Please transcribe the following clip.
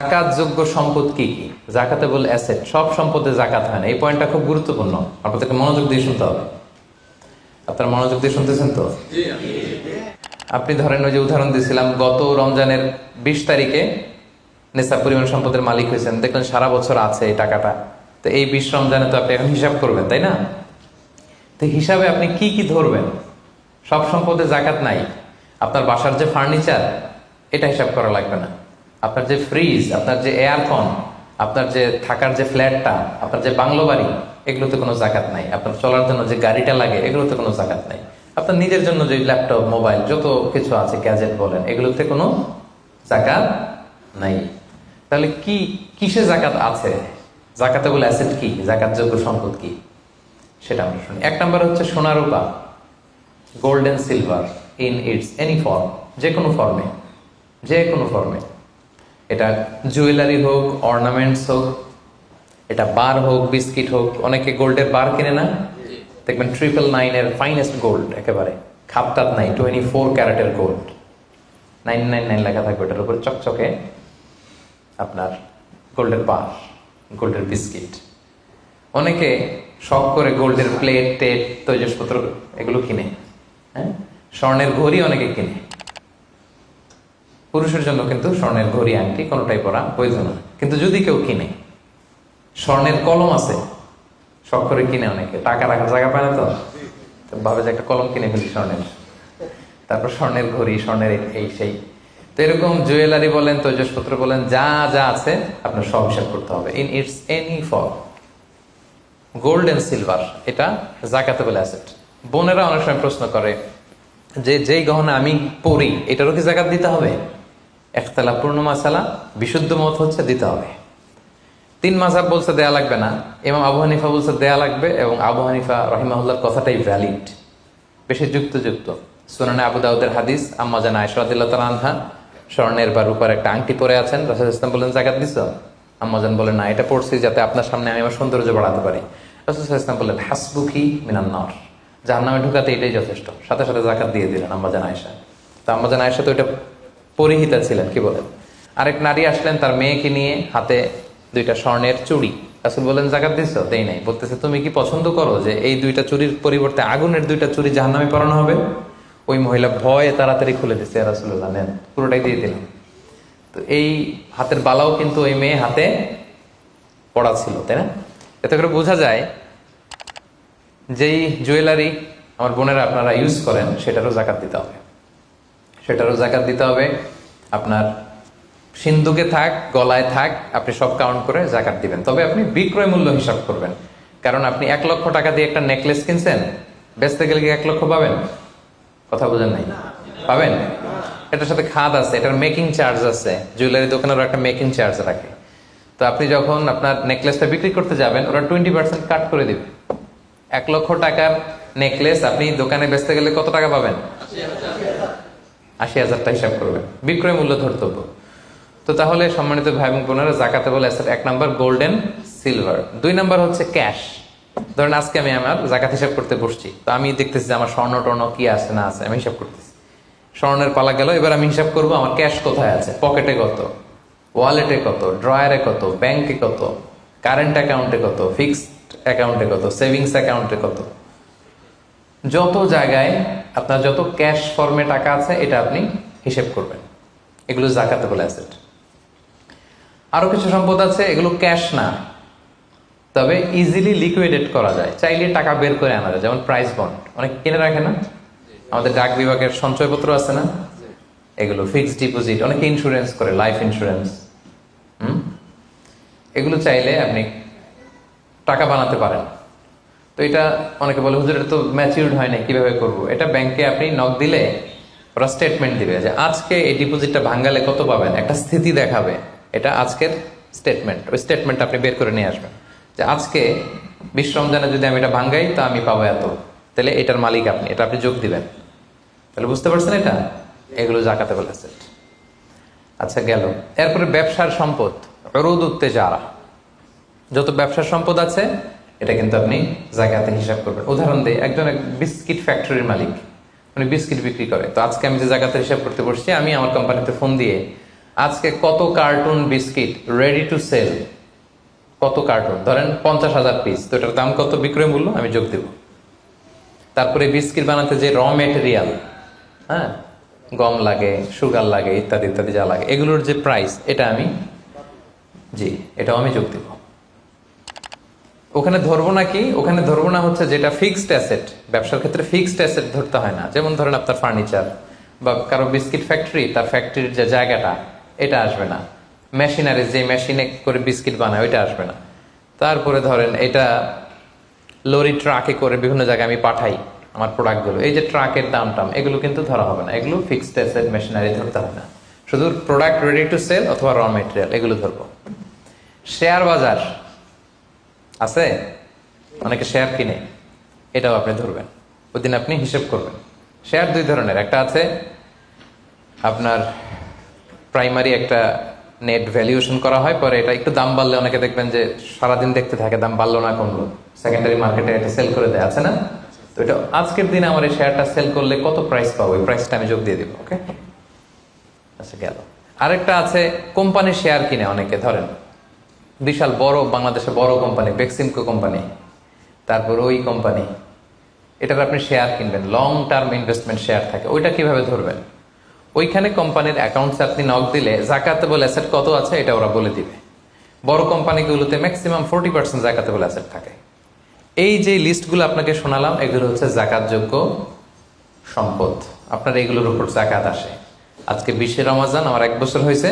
জাকাতযোগ্য সম্পদ কি কি? জাকাতেবল অ্যাসেট, সব সম্পদে জাকাত হয় না। এই পয়েন্টটা খুব গুরুত্বপূর্ণ, আপনাদেরকে মনোযোগ দিয়ে শুনতে হবে। আপনারা মনোযোগ দিয়ে শুনতেছেন তো? আপনি ধরেন ওই যে উদাহরণ দিয়েছিলাম, গত রমজানের 20 তারিখে নেশাব পরিমাণ সম্পদের মালিক হয়েছেন, দেখলেন সারা বছর আছে এই টাকাটা। তো এই 20 রমজানে তো আপনি এখন হিসাব করবেন, তাই না? তো হিসাবে আপনি কি কি ধরবেন? সব সম্পদে জাকাত নাই। আপনার বাসার যে ফার্নিচার, এটা হিসাব করা লাগবে না। আপনার যে ফ্রিজ, আপনার যে এয়ারকন, আপনার যে থাকার যে ফ্ল্যাটটা, আপনার যে বাংলো বাড়ি, এগুলোতে কোনো জাকাত নাই। আপনার চলার জন্য যে গাড়িটা লাগে, এগুলোতে কোনো জাকাত নাই। আপনার নিজের জন্য যে ল্যাপটপ, মোবাইল, যত কিছু আছে, গ্যাজেট বলেন, এগুলোতে কোনো জাকাত নাই। তাহলে কি কিসে জাকাত আছে? জাকাতেবল অ্যাসেট কি, জাকাতযোগ্য সম্পদ কি, সেটা আমরা শুনি। 1 নম্বর হচ্ছে সোনা রূপা, gold and silver in its any form, যে কোনো ফর্মে, যে কোনো ফর্মে। এটা জুয়েলারি হোক, অর্নামেন্টস হোক, এটা বার হোক, বিস্কিট হোক। অনেকে গোল্ডের বার কিনে না, দেখবেন 999 এর ফাইনেস্ট গোল্ড, একেবারে খাপটাত নাই, 24 ক্যারেটের গোল্ড, 999 লেখা থাকবে এটার উপরে চকচকে, আপনার গোল্ডের বার, গোল্ডের বিস্কিট। অনেকে শখ করে গোল্ডের প্লেট, টেট, তৈজসপত্র এগুলো কিনে। হ্যাঁ, স্বর্ণের ঘড়ি অনেকে কিনে। পুরুষের জন্য কিন্তু স্বর্ণের ঘড়ি, আংটি কোনোটাই পরা বৈধ না। কিন্তু যদি কেউ কিনে, স্বর্ণের কলম আছে, শখ করে কিনে, অনেকে টাকা রাখার জায়গা পায় না, তো ভাবে যে একটা কলম কিনে ফেলি স্বর্ণের, তারপর স্বর্ণের ঘড়ি, স্বর্ণের এই সেই। তো এরকম জুয়েলারি বলেন, তৈজসপত্র বলেন, যা যা আছে আপনার সব হিসাব করতে হবে in its any form. Gold and silver, এটা জাকাতেবল অ্যাসেট। বোনেরা অনেক সময় প্রশ্ন করে যে যেই গহনা আমি পরি, এটারও কি জাকাত দিতে হবে? ইখতিলাফপূর্ণ মাসালা, বিশুদ্ধ মত হচ্ছে দিতে হবে। 3 মাযহাব বলছে দেয়া লাগবে না, ইমাম আবু হানিফা বলছে দেয়া লাগবে, এবং আবু হানিফা রাহিমাহুল্লাহর কথাটাই ভ্যালিড, বেশি যুক্ত। সুনানে আবু দাউদের হাদিস, আম্মা জান আয়েশা রাদিয়াল্লাহু তাআলা আনহা স্বর্ণের বা রূপার একটা আংটি পরে আছেন। রাসূল সাল্লাল্লাহু আলাইহি ওয়াসাল্লাম বলেন, জাকাত দিছো? আম্মা জান বলেন, না, এটা পড়ছি যাতে আপনার সামনে আমি আমার সৌন্দর্য বাড়াতে পারি। রাসূল সাল্লাল্লাহু আলাইহি ওয়াসাল্লাম বলেন, হাসবুকি মিনান নার, জাহান্নামে ঢুকাতে এটাই যথেষ্ট। সাথে সাথে জাকাত দিয়ে দিলেন আম্মা জান আয়েশা। তো আম্মা জান আয়েশা তো এটা পরিহিতা ছিলেন, কি বলেন। আরেক নারী আসলেন তার মেয়েকে নিয়ে, হাতে 2টা স্বর্ণের চুড়ি। রাসূল বলেন, জাকাত দিছো? দেই নাই। বলতেছে, তুমি কি পছন্দ করো যে এই 2টা চুড়ির পরিবর্তে আগুনের 2টা চুড়ি জাহান্নামে পরানো হবে? ওই মহিলা ভয়ে তাড়াতাড়ি খুলে দিচ্ছে, ইয়া রাসূলুল্লাহ নেন, পুরোটাই দিয়ে দিলাম। তো এই হাতের বালাও কিন্তু ওই মেয়ে হাতে পড়া ছিল, তাই না? এতে করে বোঝা যায় যেই জুয়েলারি আমার বোনেরা আপনারা ইউজ করেন, সেটারও জাকাত দিতে হবে, সেটারও জাকাত দিতে হবে। আপনার সিন্ধুকে থাক, গলায় থাক, আপনি সব কাউন্ট করে জাকাত দিবেন। তবে আপনি বিক্রয় মূল্য হিসাব করবেন, কারণ আপনি 1 লক্ষ টাকা দিয়ে একটা নেকলেস কিনছেন, বেচতে গেলে কি 1 লক্ষ পাবেন? কথা বোঝেন নাই? পাবেন? এটার সাথে খাদ আছে, এটার মেকিং চার্জ আছে, জুয়েলারি দোকানেরও একটা মেকিং চার্জ রাখে। তো আপনি যখন আপনার নেকলেসটা বিক্রি করতে যাবেন, ওরা 20% কাট করে দিবে। 1 লক্ষ টাকার নেকলেস আপনি দোকানে বেচতে গেলে কত টাকা পাবেন? 80,000 টাকা হিসাব করবেন, বিক্রয় মূল্য ধরতে হবে। তো তাহলে সম্মানিত ভাই এবং বোনেরা, জাকাতেবল অ্যাসেট 1 নম্বর গোল্ড এন্ড সিলভার। 2 নম্বর হচ্ছে ক্যাশ। ধরেন আজকে আমি আমার জাকাত হিসাব করতে বসছি, তো আমি দেখতেছি যে আমার স্বর্ণ টর্ণ কি আছে না আছে, আমি হিসাব করতেছি। স্বর্ণের পালা গেল, এবার আমি হিসাব করবো আমার ক্যাশ কোথায় আছে, পকেটে কত, ওয়ালেটে কত, ড্রয়ারে কত, ব্যাংকে কত, কারেন্ট অ্যাকাউন্টে কত, ফিক্সড অ্যাকাউন্টে কত, সেভিংস অ্যাকাউন্টে কত, যত জায়গায় আপনার যত ক্যাশ ফর্মে টাকা আছে, এটা আপনি হিসেব করবেন। এগুলো জাকাতেবল অ্যাসেট। আরো কিছু সম্পদ আছে, এগুলো ক্যাশ না, তবে ইজিলি লিকুইডেট করা যায়, চাইলে টাকা বের করে আনা যায়। যেমন প্রাইস বন্ড অনেক কিনে রাখে না, আমাদের ডাক বিভাগের সঞ্চয়পত্র আছে না, এগুলো ফিক্সড ডিপোজিট, অনেকে ইন্স্যুরেন্স করে, লাইফ ইন্স্যুরেন্স। এগুলো চাইলে আপনি টাকা বানাতে পারেন। তো এটা অনেকে বলে, হুজুর এটা তো ম্যাচিউরড হয় না, কিভাবে করব? এটা ব্যাংকে আপনি নক দিলে ওরা স্টেটমেন্ট দিবে যে আজকে এই ডিপোজিটটা ভাঙালে কত পাবেন, একটা স্থিতি দেখাবে। এটা আজকের স্টেটমেন্ট, ওই স্টেটমেন্ট আপনি বের করে নিয়ে আসবেন যে আজকে 20 রমজানে যদি আমি এটা ভাঙ্গাই তো আমি পাবো এত, তাহলে এটার মালিক আপনি, এটা আপনি যোগ দিবেন। তাহলে বুঝতে পারছেন এটা? এগুলো জাকাতেবল অ্যাসেট। আচ্ছা, গেল। এরপরে ব্যবসার সম্পদ, উরুদ উত্তেজারা, যত ব্যবসার সম্পদ আছে এটা কিন্তু আপনি জাকাতে হিসাব করবেন। উদাহরণ দিই, একজন বিস্কিট ফ্যাক্টরির মালিক, উনি বিস্কিট বিক্রি করে। তো আজকে আমি যে জাকাতে হিসাব করতে বসছি, আমি আমার কোম্পানিতে ফোন দিয়ে আজকে কত carton biscuit ready to sell, কত কার্টুন, ধরেন 50,000 পিস, তো এটার দাম কত, বিক্রয় মূল্য আমি যোগ দেব। তারপরে বিস্কিট বানাতে যে র মেটেরিয়াল, হ্যাঁ, গম লাগে, সুগার লাগে, ইত্যাদি ইত্যাদি যা লাগে, এগুলোর যে প্রাইস, এটা আমি, জি, এটাও আমি যোগ দেব। ওখানে ধরবো না কি, ওখানে ধরবো না হচ্ছে যেটা ফিক্সড অ্যাসেট। ব্যবসার ক্ষেত্রে ফিক্সড অ্যাসেট ধরতে হয় না। যেমন ধরেন আপনার ফার্নিচার বা কারো বিস্কিট ফ্যাক্টরি, তার ফ্যাক্টরির যে জায়গাটা, এটা আসবে না। মেশিনারি, যে মেশিনে করে বিস্কিট বানায়, ওইটা আসবে না। তারপরে ধরেন এটা লরি ট্রাকে করে বিভিন্ন জায়গায় আমি পাঠাই আমার প্রোডাক্টগুলো, এই যে ট্রাকের দাম টাম, এগুলো কিন্তু ধরা হবে না। এগুলো ফিক্সড অ্যাসেট, মেশিনারি ধরতে হবে না। শুধু প্রোডাক্ট রেডি টু সেল অথবা র মেটেরিয়াল, এগুলো ধরবো। শেয়ার বাজার আছে, অনেকে শেয়ার কিনে, এটাও আপনি ধরবেন। ওইদিন আপনি হিসেব করবেন। শেয়ার দুই ধরনের, একটা আছে আপনার প্রাইমারি, একটা নেট ভ্যালুয়েশন করা হয়, পরে এটা একটু দাম বাড়লে অনেকে দেখবেন যে সারাদিন দেখতে থাকে দাম বাড়লো না কমলো, সেকেন্ডারি মার্কেটে এটা সেল করে দেয়, আছে না? তো এটা আজকের দিনে আমার এই শেয়ারটা সেল করলে কত প্রাইস পাবো, এই প্রাইসটা আমি যোগ দিয়ে দিব। ওকে, আচ্ছা গেল। আরেকটা আছে কোম্পানি শেয়ার কিনে অনেকে, ধরেন বিশাল বড়, বাংলাদেশে বড় কোম্পানি বেক্সিমকো কোম্পানি, তারপর ওই কোম্পানি, এটার আপনি শেয়ার কিনবেন, লং টার্ম ইনভেস্টমেন্ট শেয়ার থাকে, ওইটা কিভাবে ধরবেন? ওইখানে কোম্পানির অ্যাকাউন্টসে আপনি নক দিলে জাকাতেবল অ্যাসেট কত আছে এটা ওরা বলে দিবে। বড় কোম্পানিগুলোতে ম্যাক্সিমাম 40% জাকাতেবল অ্যাসেট থাকে। এই যে লিস্টগুলো আপনাকে শোনালাম, এগুলো হচ্ছে জাকাতযোগ্য সম্পদ। আপনার এগুলোর উপর জাকাত আসে। আজকে 20 রমজান, আমার 1 বছর হয়েছে।